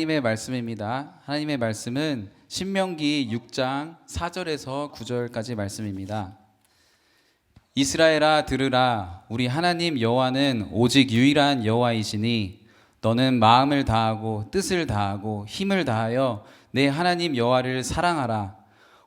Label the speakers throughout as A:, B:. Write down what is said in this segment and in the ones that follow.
A: 하나님의 말씀입니다. 하나님의 말씀은 신명기 6장 4절에서 9절까지 말씀입니다. 이스라엘아 들으라. 우리 하나님 여호와는 오직 유일한 여호와이시니 너는 마음을 다하고 뜻을 다하고 힘을 다하여 내 하나님 여호와를 사랑하라.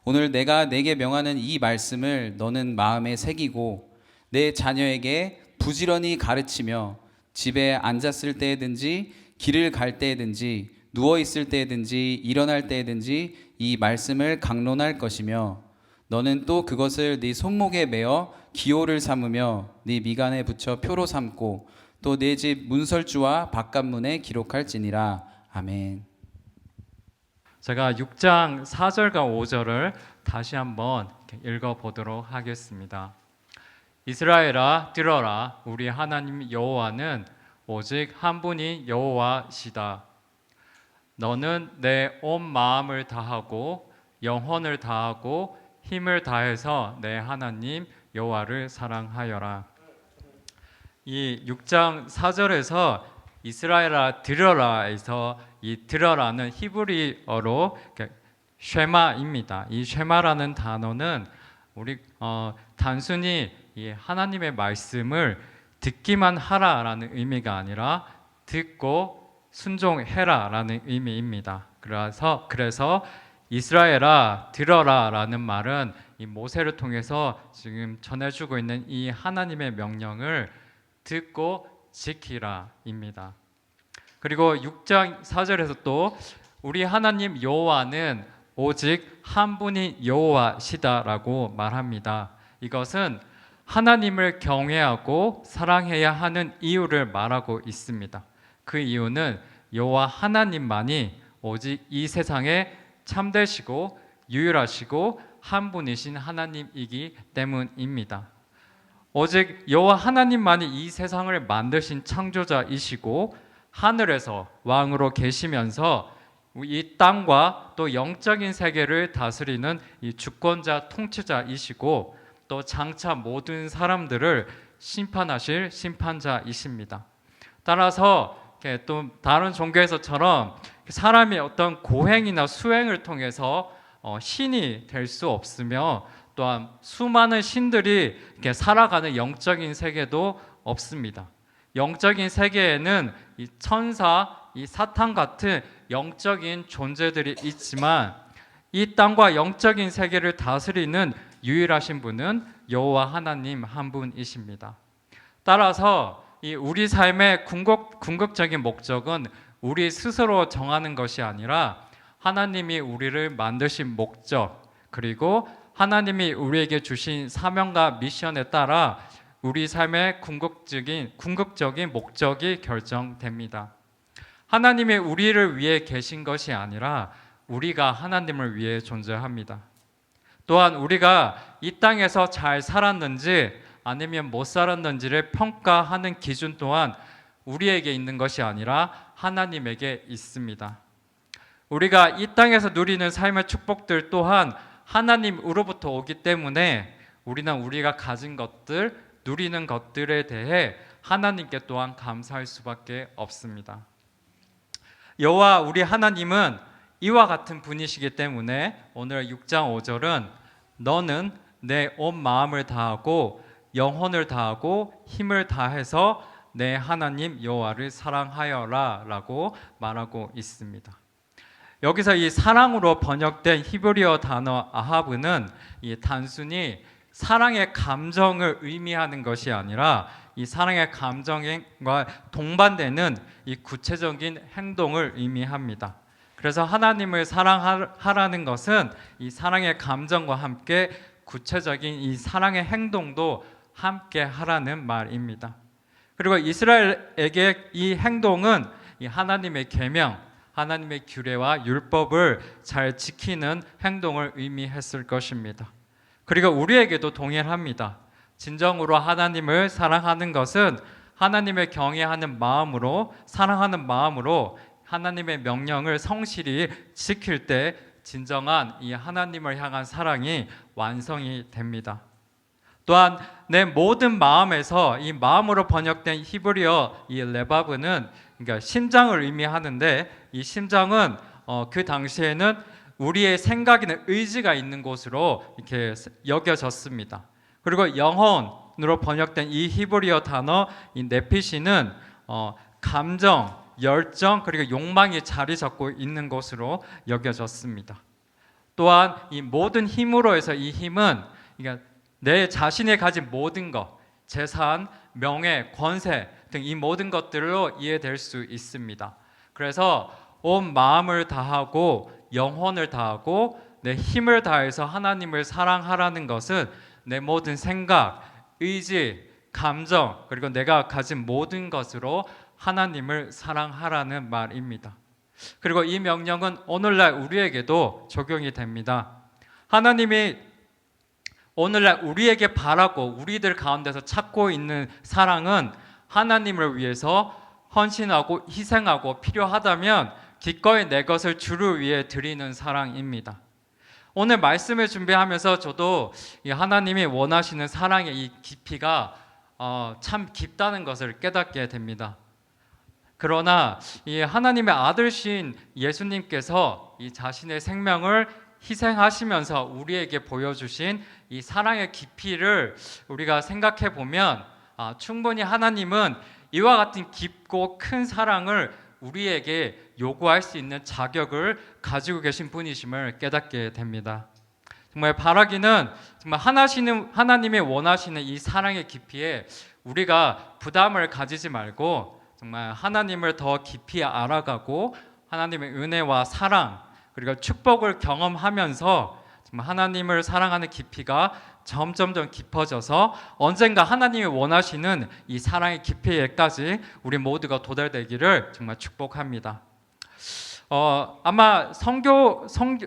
A: 오늘 내가 내게 명하는 이 말씀을 너는 마음에 새기고 내 자녀에게 부지런히 가르치며 집에 앉았을 때든지 길을 갈 때든지 누워 있을 때든지 일어날 때든지 이 말씀을 강론할 것이며 너는 또 그것을 네 손목에 메어 기호를 삼으며 네 미간에 붙여 표로 삼고 또 내 집 문설주와 바깥문에 기록할지니라. 아멘.
B: 제가 6장 4절과 5절을 다시 한번 읽어보도록 하겠습니다. 이스라엘아 들어라. 우리 하나님 여호와는 오직 한 분이 여호와시다. 너는 내 온 마음을 다하고 영혼을 다하고 힘을 다해서 내 하나님 여호와를 사랑하여라. 이 6장 4절에서 이스라엘아 들어라에서 이 들어라는 히브리어로 쉐마입니다. 이 쉐마라는 단어는 우리 단순히 이 하나님의 말씀을 듣기만 하라라는 의미가 아니라 듣고 순종해라라는 의미입니다. 그래서 이스라엘아 들어라라는 말은 이 모세를 통해서 지금 전해주고 있는 이 하나님의 명령을 듣고 지키라입니다. 그리고 6장 4절에서 또 우리 하나님 여호와는 오직 한 분이 여호와시다라고 말합니다. 이것은 하나님을 경외하고 사랑해야 하는 이유를 말하고 있습니다. 그 이유는 여호와 하나님만이 오직 이 세상에 참되시고 유일하시고 한 분이신 하나님이기 때문입니다. 오직 여호와 하나님만이 이 세상을 만드신 창조자이시고 하늘에서 왕으로 계시면서 이 땅과 또 영적인 세계를 다스리는 이 주권자 통치자이시고 또 장차 모든 사람들을 심판하실 심판자이십니다. 따라서 또 다른 종교에서처럼 사람이 어떤 고행이나 수행을 통해서 신이 될 수 없으며 또한 수많은 신들이 이렇게 살아가는 영적인 세계도 없습니다. 영적인 세계에는 이 천사, 이 사탄 같은 영적인 존재들이 있지만 이 땅과 영적인 세계를 다스리는 유일하신 분은 여호와 하나님 한 분이십니다. 따라서 이 우리 삶의 궁극적인 목적은 우리 스스로 정하는 것이 아니라 하나님이 우리를 만드신 목적 그리고 하나님이 우리에게 주신 사명과 미션에 따라 우리 삶의 궁극적인 목적이 결정됩니다. 하나님이 우리를 위해 계신 것이 아니라 우리가 하나님을 위해 존재합니다. 또한 우리가 이 땅에서 잘 살았는지 아니면 못 살았는지를 평가하는 기준 또한 우리에게 있는 것이 아니라 하나님에게 있습니다. 우리가 이 땅에서 누리는 삶의 축복들 또한 하나님으로부터 오기 때문에 우리는 우리가 가진 것들, 누리는 것들에 대해 하나님께 또한 감사할 수밖에 없습니다. 여호와 우리 하나님은 이와 같은 분이시기 때문에 오늘 6장 5절은 너는 내 온 마음을 다하고 영혼을 다하고 힘을 다해서 내 하나님 여호와를 사랑하여라 라고 말하고 있습니다. 여기서 이 사랑으로 번역된 히브리어 단어 아하브는 이 단순히 사랑의 감정을 의미하는 것이 아니라 이 사랑의 감정과 동반되는 이 구체적인 행동을 의미합니다. 그래서 하나님을 사랑하라는 것은 이 사랑의 감정과 함께 구체적인 이 사랑의 행동도 함께 하라는 말입니다. 그리고 이스라엘에게 이 행동은 이 하나님의 계명, 하나님의 규례와 율법을 잘 지키는 행동을 의미했을 것입니다. 그리고 우리에게도 동일합니다. 진정으로 하나님을 사랑하는 것은 하나님을 경외하는 마음으로 사랑하는 마음으로 하나님의 명령을 성실히 지킬 때 진정한 이 하나님을 향한 사랑이 완성이 됩니다. 또한 내 모든 마음에서 이 마음으로 번역된 히브리어 이 레바브는 그러니까 심장을 의미하는데 이 심장은 그 당시에는 우리의 생각이나 의지가 있는 곳으로 이렇게 여겨졌습니다. 그리고 영혼으로 번역된 이 히브리어 단어 이 네피시는 감정, 열정 그리고 욕망이 자리 잡고 있는 것으로 여겨졌습니다. 또한 이 모든 힘으로 해서 이 힘은 그러니까 내 자신이 가진 모든 것, 재산, 명예, 권세 등 이 모든 것들로 이해될 수 있습니다. 그래서 온 마음을 다하고 영혼을 다하고 내 힘을 다해서 하나님을 사랑하라는 것은 내 모든 생각, 의지, 감정 그리고 내가 가진 모든 것으로 하나님을 사랑하라는 말입니다. 그리고 이 명령은 오늘날 우리에게도 적용이 됩니다. 하나님이 오늘날 우리에게 바라고 우리들 가운데서 찾고 있는 사랑은 하나님을 위해서 헌신하고 희생하고 필요하다면 기꺼이 내 것을 주를 위해 드리는 사랑입니다. 오늘 말씀을 준비하면서 저도 이 하나님이 원하시는 사랑의 이 깊이가 참 깊다는 것을 깨닫게 됩니다. 그러나 이 하나님의 아들신 예수님께서 이 자신의 생명을 희생하시면서 우리에게 보여주신 이 사랑의 깊이를 우리가 생각해 보면 충분히 하나님은 이와 같은 깊고 큰 사랑을 우리에게 요구할 수 있는 자격을 가지고 계신 분이심을 깨닫게 됩니다. 정말 바라기는 정말 하나님이 원하시는 이 사랑의 깊이에 우리가 부담을 가지지 말고 정말 하나님을 더 깊이 알아가고 하나님의 은혜와 사랑 그리고 축복을 경험하면서 정말 하나님을 사랑하는 깊이가 점점점 깊어져서 언젠가 하나님이 원하시는 이 사랑의 깊이에까지 우리 모두가 도달되기를 정말 축복합니다. 아마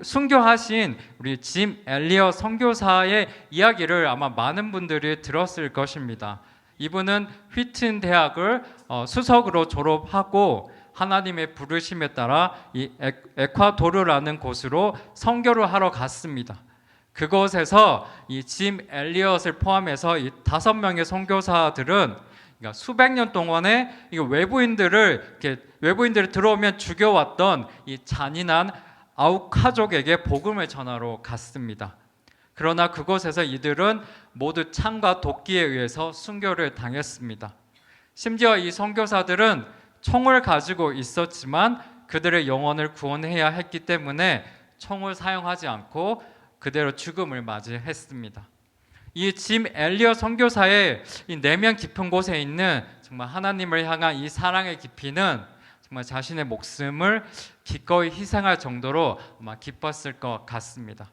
B: 순교하신 우리 짐 엘리엇 선교사의 이야기를 아마 많은 분들이 들었을 것입니다. 이분은 휘튼 대학을 수석으로 졸업하고 하나님의 부르심에 따라 이 에콰도르라는 곳으로 선교를 하러 갔습니다. 그곳에서 이 짐 엘리엇을 포함해서 이 5명의 선교사들은 그러니까 수백 년 동안에 외부인들을 들어오면 죽여왔던 이 잔인한 아우카족에게 복음을 전하러 갔습니다. 그러나 그곳에서 이들은 모두 창과 도끼에 의해서 순교를 당했습니다. 심지어 이 선교사들은 총을 가지고 있었지만 그들의 영혼을 구원해야 했기 때문에 총을 사용하지 않고 그대로 죽음을 맞이했습니다. 이 짐 엘리엇 선교사의 이 내면 깊은 곳에 있는 정말 하나님을 향한 이 사랑의 깊이는 정말 자신의 목숨을 기꺼이 희생할 정도로 아마 기뻤을 것 같습니다.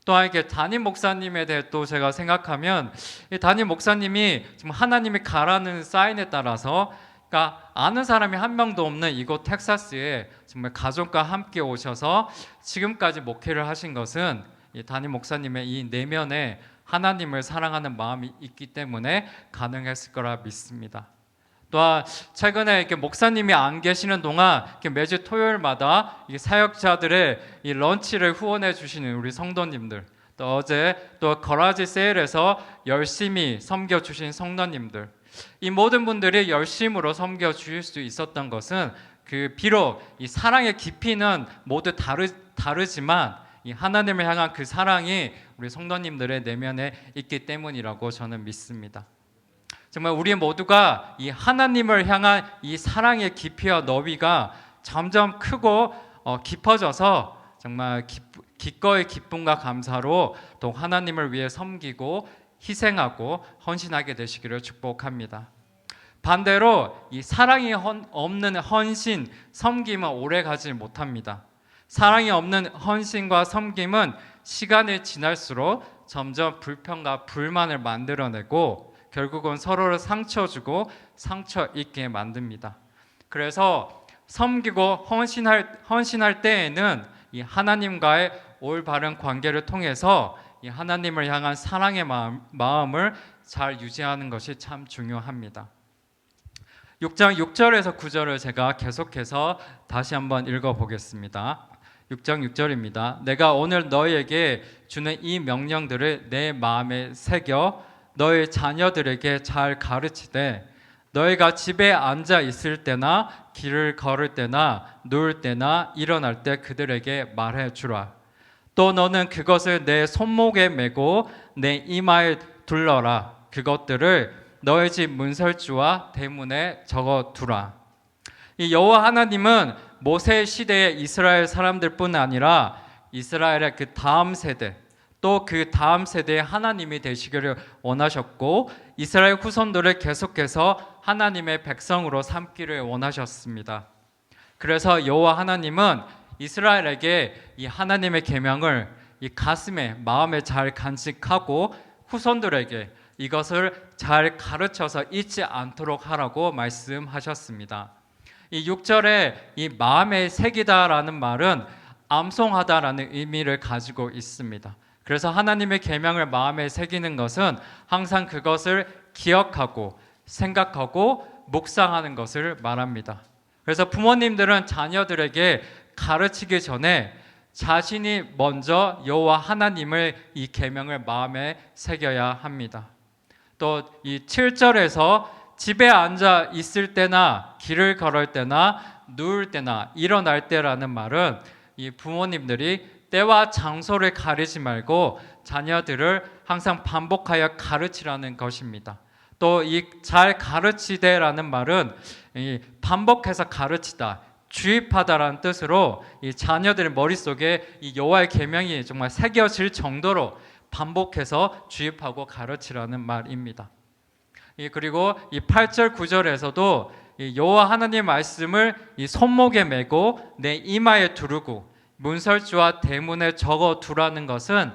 B: 또한 이렇게 담임 목사님에 대해 또 제가 생각하면 이 담임 목사님이 지금 하나님이 가라는 사인에 따라서 그러니까 아는 사람이 한 명도 없는 이곳 텍사스에 정말 가족과 함께 오셔서 지금까지 목회를 하신 것은 이 담임 목사님의 이 내면에 하나님을 사랑하는 마음이 있기 때문에 가능했을 거라 믿습니다. 또한 최근에 이렇게 목사님이 안 계시는 동안 이렇게 매주 토요일마다 이 사역자들의 이 런치를 후원해 주시는 우리 성도님들, 또 어제 또 거라지 세일에서 열심히 섬겨 주신 성도님들, 이 모든 분들이 열심으로 섬겨 주실 수 있었던 것은 비록 이 사랑의 깊이는 모두 다르지만 이 하나님을 향한 그 사랑이 우리 성도님들의 내면에 있기 때문이라고 저는 믿습니다. 정말 우리 모두가 이 하나님을 향한 이 사랑의 깊이와 너비가 점점 크고 깊어져서 정말 기꺼이 기쁨과 감사로 또 하나님을 위해 섬기고 희생하고 헌신하게 되시기를 축복합니다. 반대로 이 사랑이 없는 헌신, 섬김은 오래가지 못합니다. 사랑이 없는 헌신과 섬김은 시간이 지날수록 점점 불평과 불만을 만들어내고 결국은 서로를 상처 주고 상처 입게 만듭니다. 그래서 섬기고 헌신할 때에는 이 하나님과의 올바른 관계를 통해서 이 하나님을 향한 사랑의 마음을 잘 유지하는 것이 참 중요합니다. 6장 6절에서 9절을 제가 계속해서 다시 한번 읽어보겠습니다. 6장 6절입니다. 내가 오늘 너희에게 주는 이 명령들을 내 마음에 새겨 너희 자녀들에게 잘 가르치되 너희가 집에 앉아 있을 때나 길을 걸을 때나 누울 때나 일어날 때 그들에게 말해 주라. 또 너는 그것을 내 손목에 메고 내 이마에 둘러라. 그것들을 너희 집 문설주와 대문에 적어 두라. 이 여호와 하나님은 모세 시대의 이스라엘 사람들뿐 아니라 이스라엘의 그 다음 세대, 또 그 다음 세대의 하나님이 되시기를 원하셨고, 이스라엘 후손들을 계속해서 하나님의 백성으로 삼기를 원하셨습니다. 그래서 여호와 하나님은 이스라엘에게 이 하나님의 계명을 이 가슴에, 마음에 잘 간직하고 후손들에게 이것을 잘 가르쳐서 잊지 않도록 하라고 말씀하셨습니다. 이 6절에 이 마음에 새기다라는 말은 암송하다라는 의미를 가지고 있습니다. 그래서 하나님의 계명을 마음에 새기는 것은 항상 그것을 기억하고 생각하고 묵상하는 것을 말합니다. 그래서 부모님들은 자녀들에게 가르치기 전에 자신이 먼저 여호와 하나님을 이 계명을 마음에 새겨야 합니다. 또 이 7절에서 집에 앉아 있을 때나 길을 걸을 때나 누울 때나 일어날 때라는 말은 이 부모님들이 때와 장소를 가리지 말고 자녀들을 항상 반복하여 가르치라는 것입니다. 또 이 잘 가르치되라는 말은 이 반복해서 가르치다, 주입하다라는 뜻으로 이 자녀들의 머릿속에 이 여호와의 계명이 정말 새겨질 정도로 반복해서 주입하고 가르치라는 말입니다. 그리고 이 8절 9절에서도 여호와 하나님 말씀을 이 손목에 메고 내 이마에 두르고 문설주와 대문에 적어 두라는 것은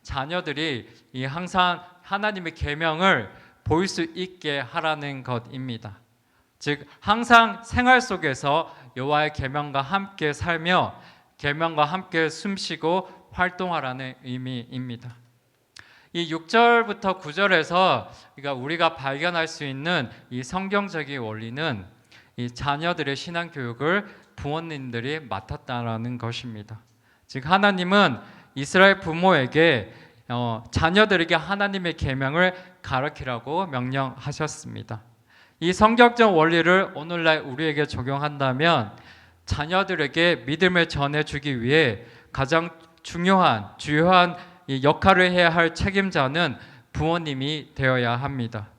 B: 자녀들이 이 항상 하나님의 계명을 볼 수 있게 하라는 것입니다. 즉 항상 생활 속에서 여호와의 계명과 함께 살며 계명과 함께 숨쉬고 활동하라는 의미입니다. 이 6절부터 9절에서 그러니까 우리가 발견할 수 있는 이 성경적인 원리는 이 자녀들의 신앙 교육을 부모님들이 맡았다라는 것입니다. 즉 하나님은 이스라엘 부모에게 자녀들에게 하나님의 계명을 가르치라고 명령하셨습니다. 이 성경적 원리를 오늘날 우리에게 적용한다면 자녀들에게 믿음을 전해주기 위해 가장 주요한 이 역할을 해야 할 책임자는 부모님이 되어야 합니다.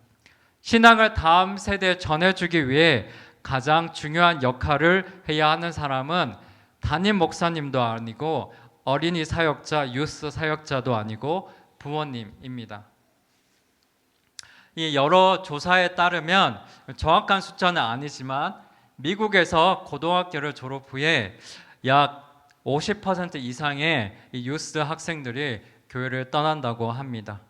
B: 신앙을 다음 세대에 전해주기 위해 가장 중요한 역할을 해야 하는 사람은 담임 목사님도 아니고 어린이 사역자, 유스 사역자도 아니고 부모님입니다. 이 여러 조사에 따르면 정확한 숫자는 아니지만 미국에서 고등학교를 졸업 후에 약 50% 이상의 이 유스 학생들이 교회를 떠난다고 합니다.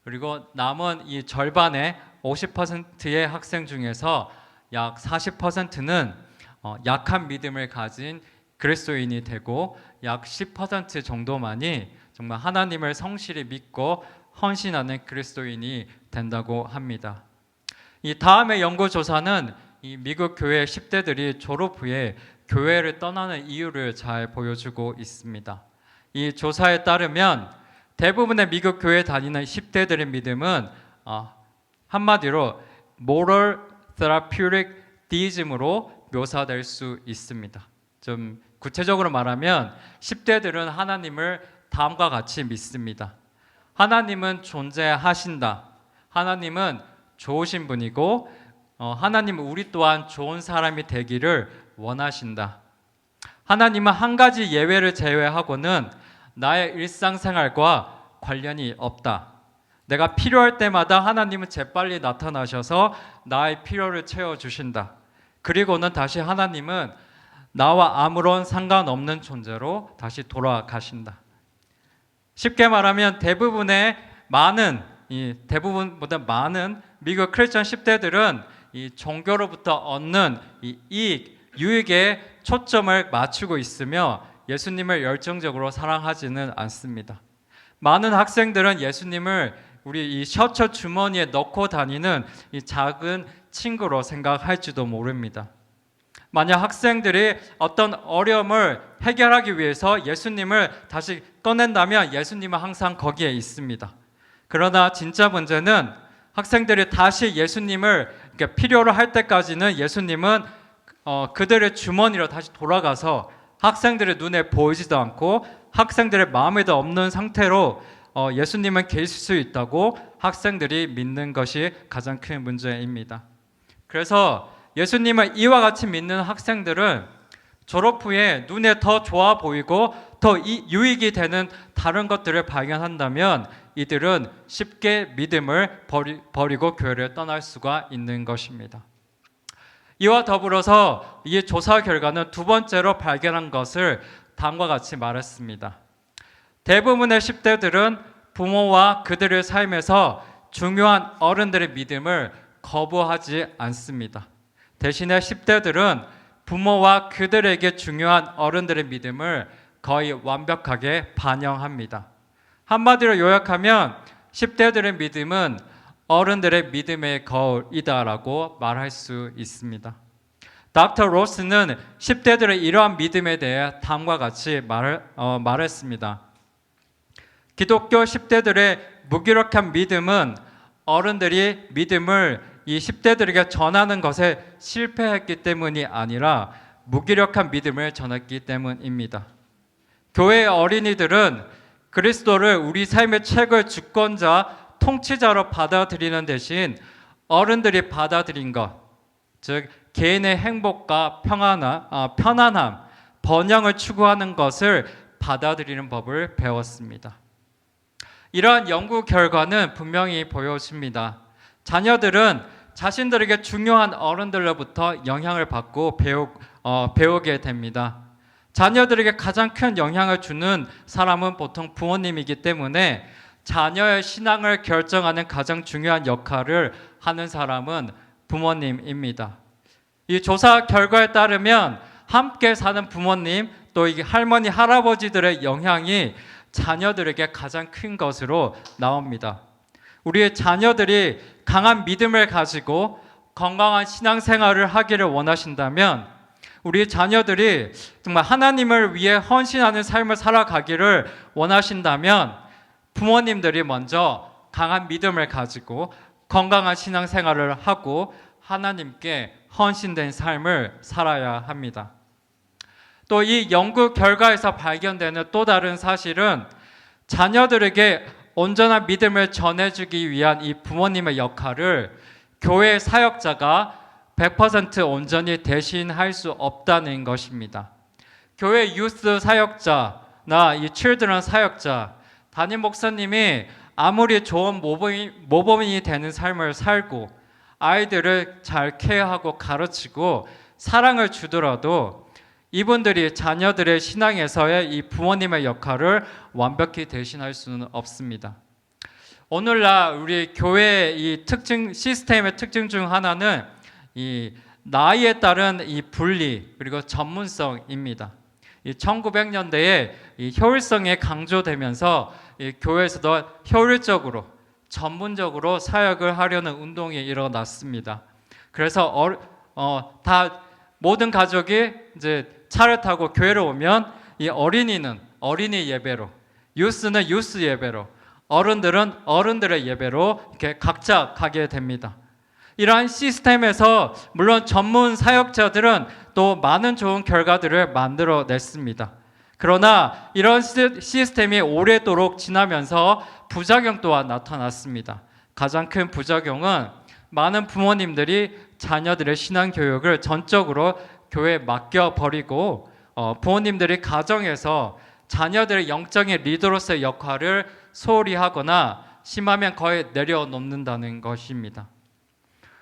B: 그리고 남은 이 절반의 50%의 학생 중에서 약 40%는 약한 믿음을 가진 그리스도인이 되고 약 10% 정도만이 정말 하나님을 성실히 믿고 헌신하는 그리스도인이 된다고 합니다. 이 다음의 연구 조사는 이 미국 교회 10대들이 졸업 후에 교회를 떠나는 이유를 잘 보여주고 있습니다. 이 조사에 따르면 대부분의 미국 교회 다니는 10대들의 믿음은 한마디로 moral therapeutic deism으로 묘사될 수 있습니다. 좀 구체적으로 말하면 10대들은 하나님을 다음과 같이 믿습니다. 하나님은 존재하신다. 하나님은 좋으신 분이고 하나님은 우리 또한 좋은 사람이 되기를 원하신다. 하나님은 한 가지 예외를 제외하고는 나의 일상생활과 관련이 없다. 내가 필요할 때마다 하나님은 재빨리 나타나셔서 나의 필요를 채워주신다. 그리고는 다시 하나님은 나와 아무런 상관없는 존재로 다시 돌아가신다. 쉽게 말하면 대부분보다 많은 미국 크리스천 10대들은 이 종교로부터 얻는 이 유익에 초점을 맞추고 있으며 예수님을 열정적으로 사랑하지는 않습니다. 많은 학생들은 예수님을 우리 이 셔츠 주머니에 넣고 다니는 이 작은 친구로 생각할지도 모릅니다. 만약 학생들이 어떤 어려움을 해결하기 위해서 예수님을 다시 꺼낸다면 예수님은 항상 거기에 있습니다. 그러나 진짜 문제는 학생들이 다시 예수님을 이렇게 필요로 할 때까지는 예수님은 그들의 주머니로 다시 돌아가서 학생들의 눈에 보이지도 않고 학생들의 마음에도 없는 상태로 예수님은 계실 수 있다고 학생들이 믿는 것이 가장 큰 문제입니다. 그래서 예수님을 이와 같이 믿는 학생들은 졸업 후에 눈에 더 좋아 보이고 더 유익이 되는 다른 것들을 발견한다면 이들은 쉽게 믿음을 버리고 교회를 떠날 수가 있는 것입니다. 이와 더불어서 이 조사 결과는 두 번째로 발견한 것을 다음과 같이 말했습니다. 대부분의 10대들은 부모와 그들의 삶에서 중요한 어른들의 믿음을 거부하지 않습니다. 대신에 10대들은 부모와 그들에게 중요한 어른들의 믿음을 거의 완벽하게 반영합니다. 한마디로 요약하면 10대들의 믿음은 어른들의 믿음의 거울이다라고 말할 수 있습니다. 닥터 로스는 10대들의 이러한 믿음에 대해 다음과 같이 말했습니다. 기독교 10대들의 무기력한 믿음은 어른들이 믿음을 이 10대들에게 전하는 것에 실패했기 때문이 아니라 무기력한 믿음을 전했기 때문입니다. 교회의 어린이들은 그리스도를 우리 삶의 최고의 주권자, 통치자로 받아들이는 대신 어른들이 받아들인 것, 즉 개인의 행복과 편안함, 번영을 추구하는 것을 받아들이는 법을 배웠습니다. 이러한 연구 결과는 분명히 보여줍니다. 자녀들은 자신들에게 중요한 어른들로부터 영향을 받고 배우게 됩니다. 자녀들에게 가장 큰 영향을 주는 사람은 보통 부모님이기 때문에 자녀의 신앙을 결정하는 가장 중요한 역할을 하는 사람은 부모님입니다. 이 조사 결과에 따르면 함께 사는 부모님 또 이 할머니, 할아버지들의 영향이 자녀들에게 가장 큰 것으로 나옵니다. 우리의 자녀들이 강한 믿음을 가지고 건강한 신앙생활을 하기를 원하신다면 우리 자녀들이 정말 하나님을 위해 헌신하는 삶을 살아가기를 원하신다면 부모님들이 먼저 강한 믿음을 가지고 건강한 신앙생활을 하고 하나님께 헌신된 삶을 살아야 합니다. 또 이 연구 결과에서 발견되는 또 다른 사실은 자녀들에게 온전한 믿음을 전해주기 위한 이 부모님의 역할을 교회 사역자가 100% 온전히 대신할 수 없다는 것입니다. 교회 유스 사역자나 이 칠드런 사역자, 담임 목사님이 아무리 좋은 모범인이 되는 삶을 살고 아이들을 잘 케어하고 가르치고 사랑을 주더라도 이분들이 자녀들의 신앙에서의 이 부모님의 역할을 완벽히 대신할 수는 없습니다. 오늘날 우리 교회의 이 시스템의 특징 중 하나는 이 나이에 따른 이 분리 그리고 전문성입니다. 이 1900년대에 이 효율성이 강조되면서 이 교회에서도 효율적으로 전문적으로 사역을 하려는 운동이 일어났습니다. 그래서 모든 가족이 이제 차를 타고 교회로 오면 이 어린이는 어린이 예배로, 유스는 유스 예배로, 어른들은 어른들의 예배로 이렇게 각자 가게 됩니다. 이러한 시스템에서 물론 전문 사역자들은 또 많은 좋은 결과들을 만들어냈습니다. 그러나 이런 시스템이 오래도록 지나면서 부작용 또한 나타났습니다. 가장 큰 부작용은 많은 부모님들이 자녀들의 신앙 교육을 전적으로 교회에 맡겨버리고 부모님들이 가정에서 자녀들의 영적인 리더로서의 역할을 소홀히 하거나 심하면 거의 내려놓는다는 것입니다.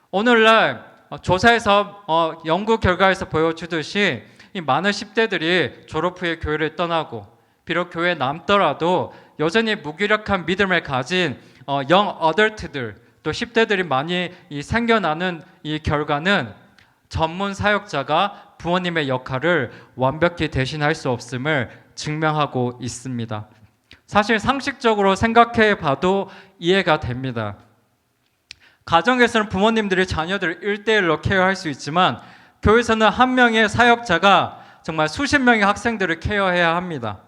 B: 오늘날 조사에서 연구 결과에서 보여주듯이 이 많은 10대들이 졸업 후에 교회를 떠나고 비록 교회에 남더라도 여전히 무기력한 믿음을 가진 영 어덜트들 또 10대들이 많이 생겨나는 이 결과는 전문 사역자가 부모님의 역할을 완벽히 대신할 수 없음을 증명하고 있습니다. 사실 상식적으로 생각해 봐도 이해가 됩니다. 가정에서는 부모님들이 자녀들을 1대1로 케어할 수 있지만 교회에서는 한 명의 사역자가 정말 수십 명의 학생들을 케어해야 합니다.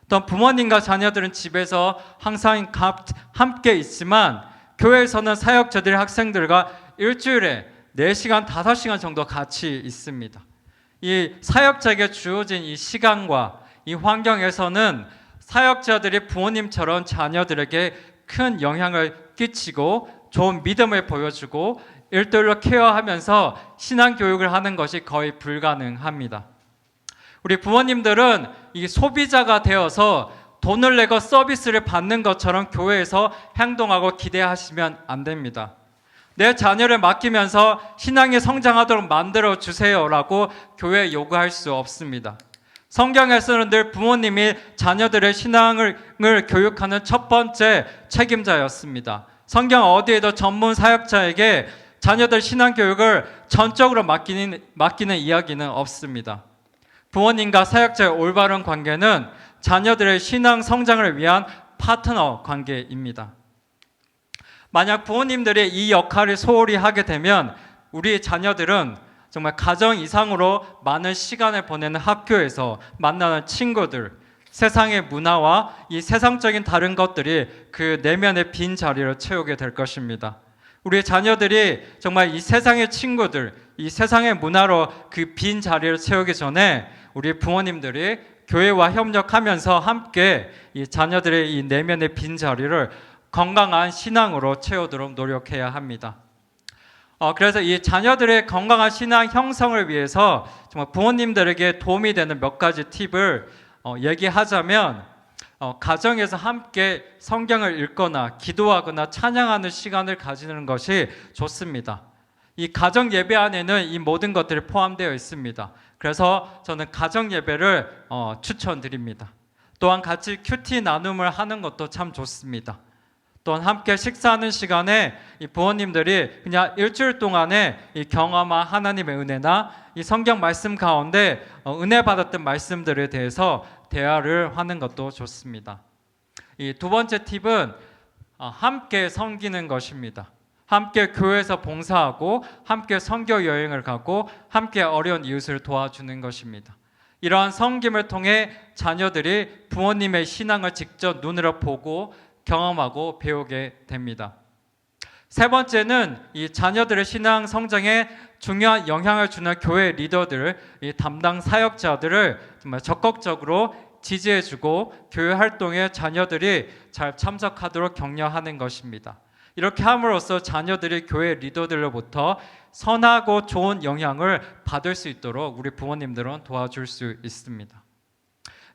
B: 또 부모님과 자녀들은 집에서 항상 함께 있지만 교회에서는 사역자들이 학생들과 일주일에 4시간, 5시간 정도 같이 있습니다. 이 사역자에게 주어진 이 시간과 이 환경에서는 사역자들이 부모님처럼 자녀들에게 큰 영향을 끼치고 좋은 믿음을 보여주고 일대일로 케어하면서 신앙 교육을 하는 것이 거의 불가능합니다. 우리 부모님들은 이 소비자가 되어서 돈을 내고 서비스를 받는 것처럼 교회에서 행동하고 기대하시면 안 됩니다. 내 자녀를 맡기면서 신앙이 성장하도록 만들어 주세요라고 교회에 요구할 수 없습니다. 성경에서는 늘 부모님이 자녀들의 신앙을 교육하는 첫 번째 책임자였습니다. 성경 어디에도 전문 사역자에게 자녀들 신앙 교육을 전적으로 맡기는 이야기는 없습니다. 부모님과 사역자의 올바른 관계는 자녀들의 신앙 성장을 위한 파트너 관계입니다. 만약 부모님들이 이 역할을 소홀히 하게 되면 우리 자녀들은 정말 가정 이상으로 많은 시간을 보내는 학교에서 만나는 친구들, 세상의 문화와 이 세상적인 다른 것들이 그 내면의 빈 자리를 채우게 될 것입니다. 우리 자녀들이 정말 이 세상의 친구들, 이 세상의 문화로 그 빈 자리를 채우기 전에 우리 부모님들이 교회와 협력하면서 함께 이 자녀들의 이 내면의 빈 자리를 건강한 신앙으로 채우도록 노력해야 합니다. 그래서 이 자녀들의 건강한 신앙 형성을 위해서 정말 부모님들에게 도움이 되는 몇 가지 팁을 얘기하자면 가정에서 함께 성경을 읽거나 기도하거나 찬양하는 시간을 가지는 것이 좋습니다. 이 가정 예배 안에는 이 모든 것들이 포함되어 있습니다. 그래서 저는 가정 예배를 추천드립니다. 또한 같이 큐티 나눔을 하는 것도 참 좋습니다. 또한 함께 식사하는 시간에 이 부모님들이 그냥 일주일 동안에 이 경험한 하나님의 은혜나 이 성경 말씀 가운데 은혜 받았던 말씀들에 대해서 대화를 하는 것도 좋습니다. 이 두 번째 팁은 함께 섬기는 것입니다. 함께 교회에서 봉사하고 함께 선교 여행을 가고 함께 어려운 이웃을 도와주는 것입니다. 이러한 섬김을 통해 자녀들이 부모님의 신앙을 직접 눈으로 보고 경험하고 배우게 됩니다. 세 번째는 이 자녀들의 신앙 성장에 중요한 영향을 주는 교회 리더들, 이 담당 사역자들을 정말 적극적으로 지지해주고 교회 활동에 자녀들이 잘 참석하도록 격려하는 것입니다. 이렇게 함으로써 자녀들이 교회 리더들로부터 선하고 좋은 영향을 받을 수 있도록 우리 부모님들은 도와줄 수 있습니다.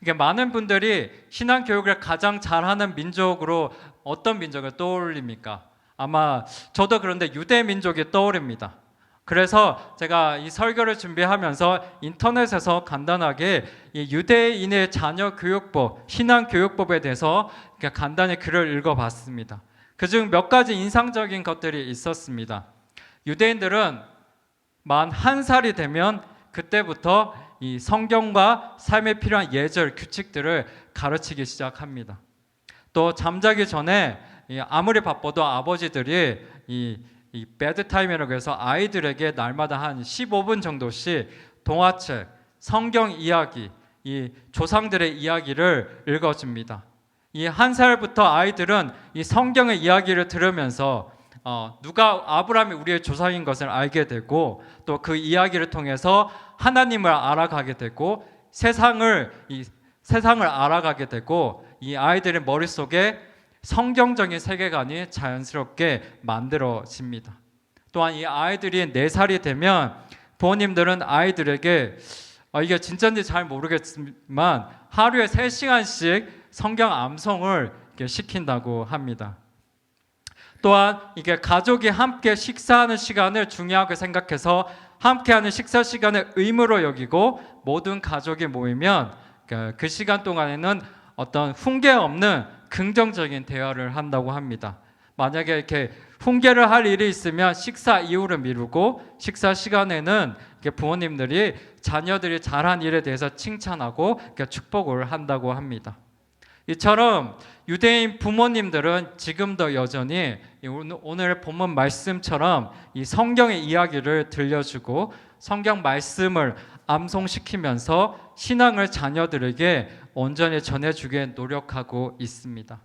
B: 이게 많은 분들이 신앙 교육을 가장 잘하는 민족으로 어떤 민족을 떠올립니까? 아마 저도 그런데 유대 민족이 떠오릅니다. 그래서 제가 이 설교를 준비하면서 인터넷에서 간단하게 이 유대인의 자녀 교육법, 신앙 교육법에 대해서 간단히 글을 읽어봤습니다. 그중 몇 가지 인상적인 것들이 있었습니다. 유대인들은 만 1살이 되면 그때부터 이 성경과 삶에 필요한 예절, 규칙들을 가르치기 시작합니다. 또 잠자기 전에 아무리 바빠도 아버지들이 이 베드타임이라고 해서 아이들에게 날마다 한 15분 정도씩 동화책, 성경 이야기, 이 조상들의 이야기를 읽어줍니다. 이 1살부터 아이들은 이 성경의 이야기를 들으면서 누가 아브라함이 우리의 조상인 것을 알게 되고 또 그 이야기를 통해서 하나님을 알아가게 되고 세상을 알아가게 되고 이 아이들의 머릿속에 성경적인 세계관이 자연스럽게 만들어집니다. 또한 이 아이들이 4살이 되면 부모님들은 아이들에게 이게 진짜인지 잘 모르겠지만 하루에 3시간씩 성경 암송을 시킨다고 합니다. 또한 이게 가족이 함께 식사하는 시간을 중요하게 생각해서 함께하는 식사 시간을 의무로 여기고 모든 가족이 모이면 그 시간 동안에는 어떤 훈계 없는 긍정적인 대화를 한다고 합니다. 만약에 이렇게 훈계를 할 일이 있으면 식사 이후로 미루고 식사 시간에는 부모님들이 자녀들이 잘한 일에 대해서 칭찬하고 축복을 한다고 합니다. 이처럼 유대인 부모님들은 지금도 여전히 오늘 본문 말씀처럼 이 성경의 이야기를 들려주고 성경 말씀을 암송시키면서 신앙을 자녀들에게 온전히 전해주게 노력하고 있습니다.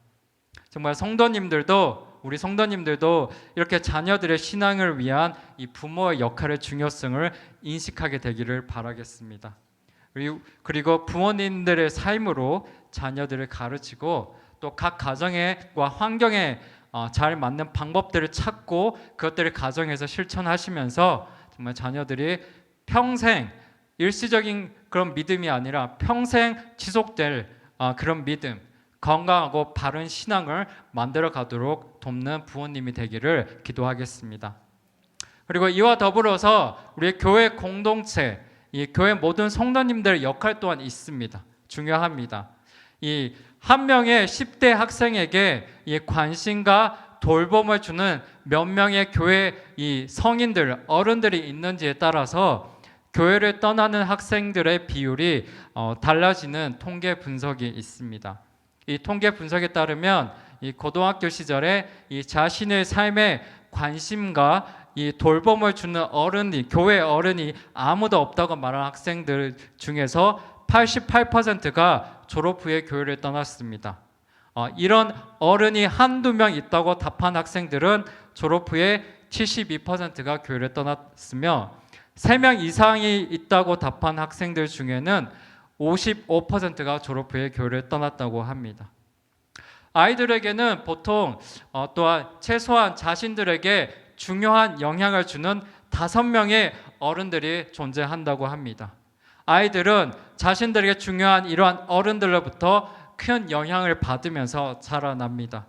B: 정말 성도님들도 우리 성도님들도 이렇게 자녀들의 신앙을 위한 이 부모의 역할의 중요성을 인식하게 되기를 바라겠습니다. 그리고 부모님들의 삶으로 자녀들을 가르치고 또 각 가정과 환경에 잘 맞는 방법들을 찾고 그것들을 가정에서 실천하시면서 정말 자녀들이 평생 일시적인 그런 믿음이 아니라 평생 지속될 그런 믿음, 건강하고 바른 신앙을 만들어 가도록 돕는 부모님이 되기를 기도하겠습니다. 그리고 이와 더불어서 우리 교회 공동체, 이 교회 모든 성도님들의 역할 또한 있습니다. 중요합니다. 이 한 명의 10대 학생에게 이 관심과 돌봄을 주는 몇 명의 교회 이 성인들, 어른들이 있는지에 따라서 교회를 떠나는 학생들의 비율이 달라지는 통계 분석이 있습니다. 이 통계 분석에 따르면 이 고등학교 시절에 이 자신의 삶에 관심과 이 돌봄을 주는 어른이, 교회 어른이 아무도 없다고 말하는 학생들 중에서 88%가 졸업 후에 교회를 떠났습니다. 이런 어른이 한두 명 있다고 답한 학생들은 졸업 후에 72%가 교회를 떠났으며 3명 이상이 있다고 답한 학생들 중에는 55%가 졸업 후에 교회를 떠났다고 합니다. 아이들에게는 보통 또한 최소한 자신들에게 중요한 영향을 주는 5명의 어른들이 존재한다고 합니다. 아이들은 자신들에게 중요한 이러한 어른들로부터 큰 영향을 받으면서 자라납니다.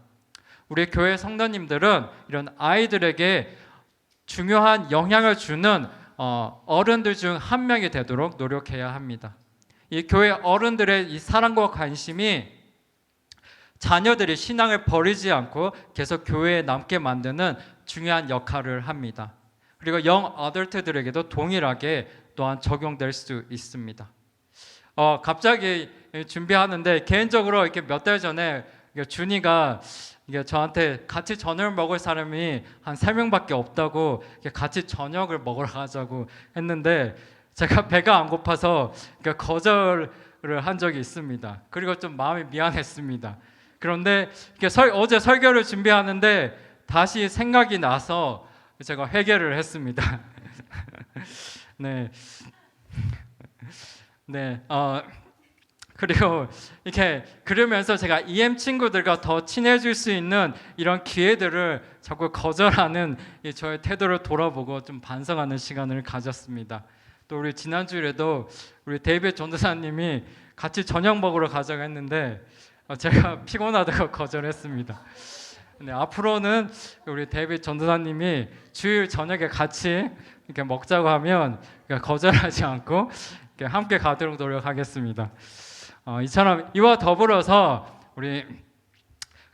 B: 우리 교회 성도님들은 이런 아이들에게 중요한 영향을 주는 어른들 중 한 명이 되도록 노력해야 합니다. 이 교회 어른들의 이 사랑과 관심이 자녀들이 신앙을 버리지 않고 계속 교회에 남게 만드는 중요한 역할을 합니다. 그리고 영 어덜트들에게도 동일하게 또한 적용될 수 있습니다. 갑자기 준비하는데 개인적으로 이렇게 몇 달 전에 준이가 저한테 같이 저녁을 먹을 사람이 한 3명밖에 없다고 같이 저녁을 먹으러 가자고 했는데 제가 배가 안 고파서 거절을 한 적이 있습니다. 그리고 좀 마음이 미안했습니다. 그런데 어제 설교를 준비하는데 다시 생각이 나서 제가 회개를 했습니다. 네. 그리고 이렇게 그러면서 제가 EM 친구들과 더 친해질 수 있는 이런 기회들을 자꾸 거절하는 저의 태도를 돌아보고 좀 반성하는 시간을 가졌습니다. 또 우리 지난주에도 우리 데이비드 전도사님이 같이 저녁 먹으러 가자고 했는데 제가 피곤하다고 거절했습니다. 네, 앞으로는 우리 데이비드 전도사님이 주일 저녁에 같이 이렇게 먹자고 하면 거절하지 않고 이렇게 함께 가도록 노력하겠습니다. 이처럼 이와 더불어서 우리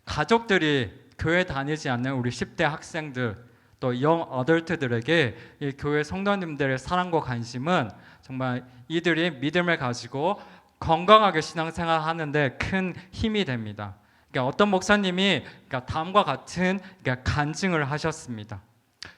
B: 가족들이 교회 다니지 않는 우리 10대 학생들 또 영 어덜트들에게 이 교회 성도님들의 사랑과 관심은 정말 이들이 믿음을 가지고 건강하게 신앙생활 하는데 큰 힘이 됩니다. 어떤 목사님이 다음과 같은 간증을 하셨습니다.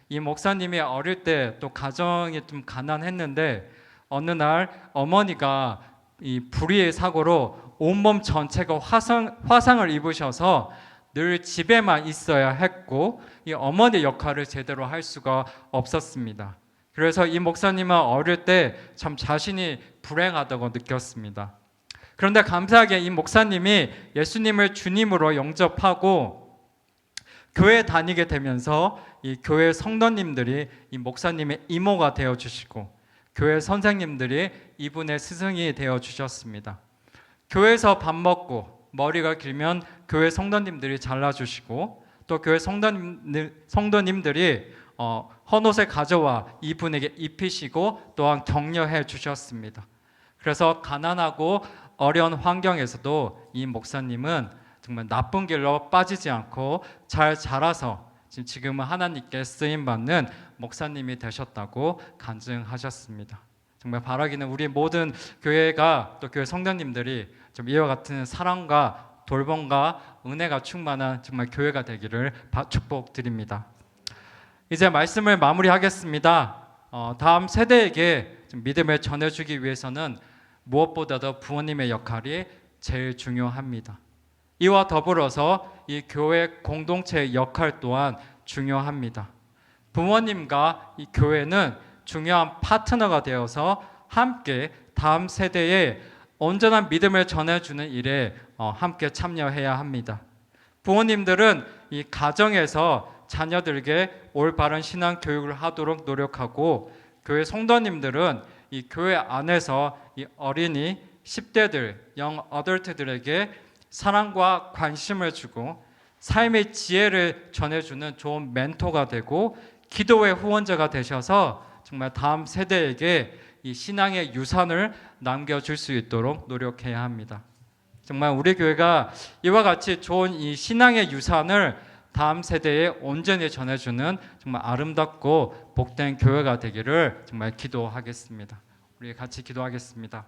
B: 이 목사님이 어릴 때 또 가정이 좀 가난했는데 어느 날 어머니가 이 불의의 사고로 온몸 전체가 화상을 입으셔서 늘 집에만 있어야 했고 이 어머니 역할을 제대로 할 수가 없었습니다. 그래서 이 목사님은 어릴 때 참 자신이 불행하다고 느꼈습니다. 그런데 감사하게 이 목사님이 예수님을 주님으로 영접하고 교회에 다니게 되면서 이 교회 성도님들이 이 목사님의 이모가 되어주시고 교회 선생님들이 이분의 스승이 되어주셨습니다. 교회에서 밥 먹고 머리가 길면 교회 성도님들이 잘라주시고 또 교회 성도님들이 헌옷을 가져와 이분에게 입히시고 또한 격려해 주셨습니다. 그래서 가난하고 어려운 환경에서도 이 목사님은 정말 나쁜 길로 빠지지 않고 잘 자라서 지금은 하나님께 쓰임받는 목사님이 되셨다고 간증하셨습니다. 정말 바라기는 우리 모든 교회가 또 교회 성도님들이 좀 이와 같은 사랑과 돌봄과 은혜가 충만한 정말 교회가 되기를 축복드립니다. 이제 말씀을 마무리하겠습니다. 다음 세대에게 좀 믿음을 전해주기 위해서는 무엇보다도 부모님의 역할이 제일 중요합니다. 이와 더불어서 이 교회 공동체의 역할 또한 중요합니다. 부모님과 이 교회는 중요한 파트너가 되어서 함께 다음 세대에 온전한 믿음을 전해주는 일에 함께 참여해야 합니다. 부모님들은 이 가정에서 자녀들에게 올바른 신앙 교육을 하도록 노력하고, 교회 성도님들은 이 교회 안에서 이 어린이, 10대들, 영 어덜트들에게 사랑과 관심을 주고 삶의 지혜를 전해주는 좋은 멘토가 되고 기도의 후원자가 되셔서 정말 다음 세대에게 이 신앙의 유산을 남겨줄 수 있도록 노력해야 합니다. 정말 우리 교회가 이와 같이 좋은 이 신앙의 유산을 다음 세대에 온전히 전해주는 정말 아름답고 복된 교회가 되기를 정말 기도하겠습니다. 우리 같이 기도하겠습니다.